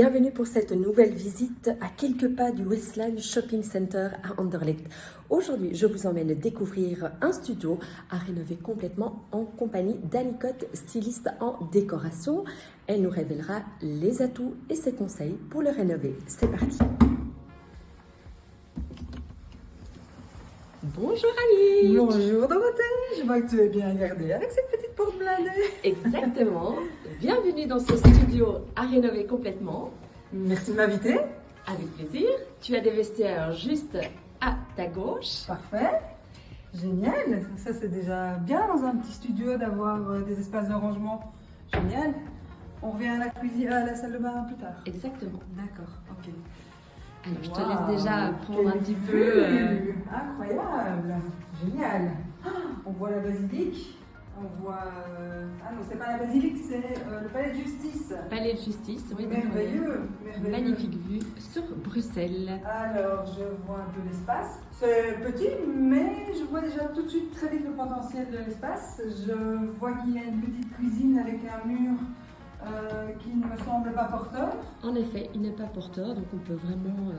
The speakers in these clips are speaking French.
Bienvenue pour cette nouvelle visite à quelques pas du Westland Shopping Center à Anderlecht. Aujourd'hui, je vous emmène découvrir un studio à rénover complètement en compagnie d'Annie-Cotte, styliste en décoration. Elle nous révélera les atouts et ses conseils pour le rénover. C'est parti! Bonjour Annie! Bonjour Dorothée, je vois que tu es bien gardée avec cette petite porte blindée. Exactement. Bienvenue dans ce studio à rénover complètement. Merci de m'inviter. Avec plaisir. Tu as des vestiaires juste à ta gauche. Parfait, génial. Ça c'est déjà bien dans un petit studio d'avoir des espaces de rangement. Génial. On revient à la cuisine, à la salle de bain plus tard. Exactement. D'accord, ok. Alors je te Wow, laisse déjà prendre un petit peu. Incroyable, génial. On voit la basilique. On voit. Ah non, c'est pas la basilique, c'est le palais de justice. Palais de justice, oui. Merveilleux, merveilleux. Magnifique vue sur Bruxelles. Alors, je vois un peu l'espace. C'est petit, mais je vois déjà tout de suite très vite le potentiel de l'espace. Je vois qu'il y a une petite cuisine avec un mur qui ne me semble pas porteur. En effet, il n'est pas porteur, donc on peut vraiment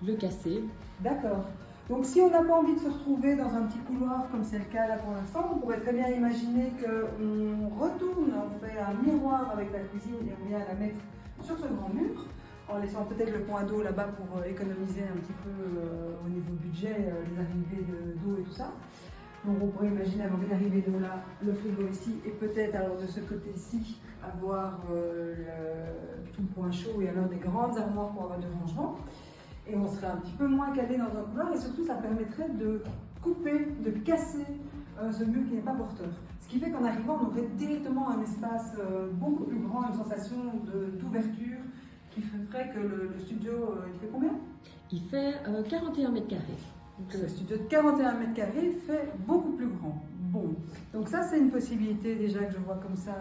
le casser. D'accord. Donc si on n'a pas envie de se retrouver dans un petit couloir comme c'est le cas là pour l'instant, on pourrait très bien imaginer qu'on retourne, on fait un miroir avec la cuisine et on vient la mettre sur ce grand mur, en laissant peut-être le point d'eau là-bas pour économiser un petit peu au niveau budget, les arrivées d'eau et tout ça. Donc on pourrait imaginer avec l'arrivée d'eau là, le frigo ici et peut-être alors de ce côté-ci avoir tout le point chaud et alors des grandes armoires pour avoir du rangement. Et on serait un petit peu moins calé dans un couloir et surtout ça permettrait de couper, de casser ce mur qui n'est pas porteur. Ce qui fait qu'en arrivant, on aurait directement un espace beaucoup plus grand, une sensation d'ouverture qui ferait que le studio, il fait combien? Il fait 41 mètres carrés. Donc le studio de 41 mètres carrés fait beaucoup plus grand. Bon, donc ça c'est une possibilité déjà que je vois comme ça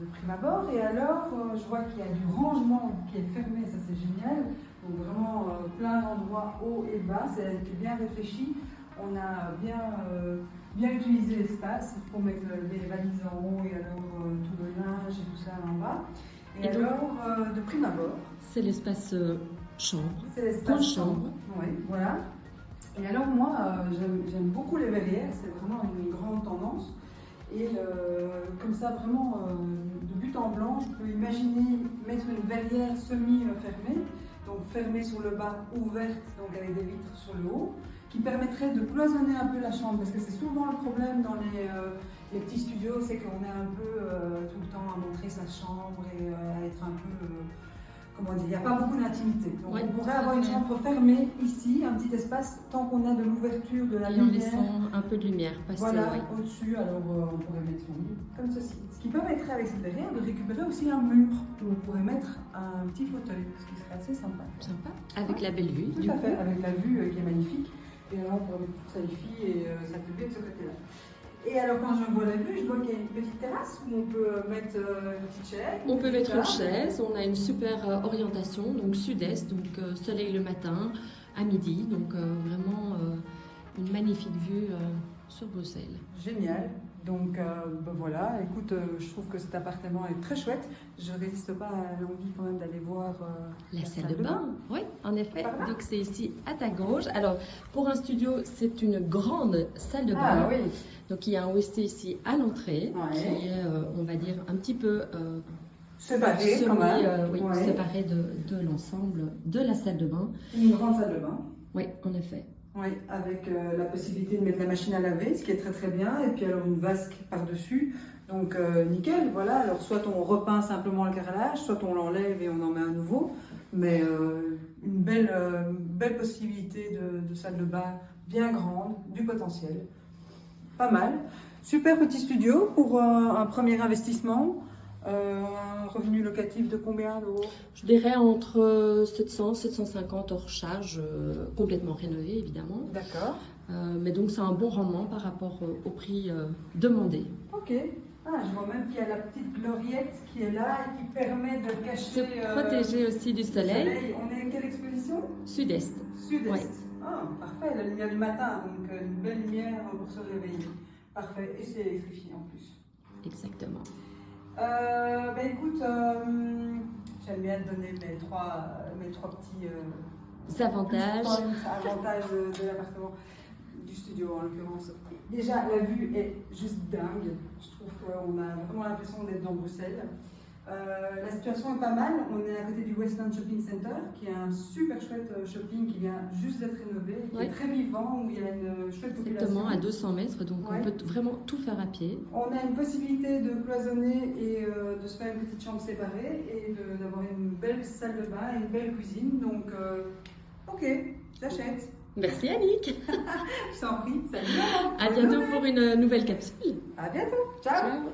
de prime abord. Et alors, je vois qu'il y a du rangement qui est fermé, ça c'est génial. Donc vraiment plein d'endroits hauts et bas, c'est bien réfléchi. On a bien utilisé l'espace pour mettre les valises en haut et alors tout le linge et tout ça en bas. Et alors, de prime abord, c'est l'espace chambre. C'est l'espace chambre. Oui, voilà. Et alors moi, j'aime beaucoup les verrières, c'est vraiment une grande tendance. Et comme ça, vraiment, de but en blanc, je peux imaginer mettre une verrière semi-fermée, donc fermée sur le bas, ouverte, donc avec des vitres sur le haut, qui permettrait de cloisonner un peu la chambre, parce que c'est souvent le problème dans les petits studios, c'est qu'on est un peu tout le temps à montrer sa chambre et à être un peu... comment dire, il n'y a pas beaucoup d'intimité. Donc ouais, on pourrait avoir une chambre fermée ici, un petit espace, tant qu'on a de l'ouverture de la lumière. Laissant un peu de lumière passer. Voilà, ouais. au-dessus, alors on pourrait mettre son lit, comme ceci. Ce qui permettrait avec cette verrière de récupérer aussi un mur, où on pourrait mettre un petit fauteuil, ce qui serait assez sympa. Sympa, avec la belle vue. Tout à fait, avec la vue qui est magnifique. Et alors on pourrait mettre sa hi-fi et sa télé de ce côté-là. Et alors quand je vois la vue, je vois qu'il y a une petite terrasse où on peut mettre une petite chaise. On peut mettre une chaise, on a une super orientation, donc sud-est, donc soleil le matin, à midi, donc vraiment une magnifique vue sur Bruxelles. Génial. Donc ben voilà, écoute, je trouve que cet appartement est très chouette. Je ne résiste pas à l'envie quand même d'aller voir la salle de bain. Oui, en effet. Donc c'est ici à ta gauche. Alors pour un studio, c'est une grande salle de bain. Ah oui. Donc il y a un WC ici à l'entrée, qui est, on va dire, un petit peu séparé, quand même. Oui, séparé de l'ensemble de la salle de bain. Une grande salle de bain. Oui, en effet. Oui, avec la possibilité de mettre la machine à laver, ce qui est très très bien, et puis alors une vasque par-dessus. Donc nickel, voilà. Alors soit on repeint simplement le carrelage, soit on l'enlève et on en met un nouveau. Mais une belle possibilité de salle de bain bien grande, du potentiel. Pas mal. Super petit studio pour un premier investissement. Un revenu locatif de combien d'euros? Je dirais entre 700 750 hors charge, complètement rénové évidemment. D'accord. Mais donc c'est un bon rendement par rapport au prix demandé. Ok. Ah, je vois même qu'il y a la petite gloriette qui est là et qui permet de cacher... Se protéger aussi du soleil. On est à quelle exposition? Sud-est. Sud-est. Ouais. Ah, parfait, la lumière du matin, donc une belle lumière pour se réveiller. Parfait, et c'est électrifié en plus. Exactement. Écoute, J'aime bien te donner mes trois petits avantages. avantages de l'appartement, du studio en l'occurrence. Déjà, la vue est juste dingue. Je trouve qu'on a vraiment l'impression d'être dans Bruxelles. La situation est pas mal. On est à côté du Westland Shopping Center, qui est un super chouette shopping qui vient juste d'être rénové, qui est très vivant, où il y a une chouette population. Exactement, à 200 mètres, donc on peut vraiment tout faire à pied. On a une possibilité de cloisonner et de se faire une petite chambre séparée et d'avoir une belle salle de bain et une belle cuisine. Donc, ok, j'achète. Merci Annick. Je t'en prie, salut. À bientôt pour une nouvelle capsule. À bientôt, ciao. Ciao.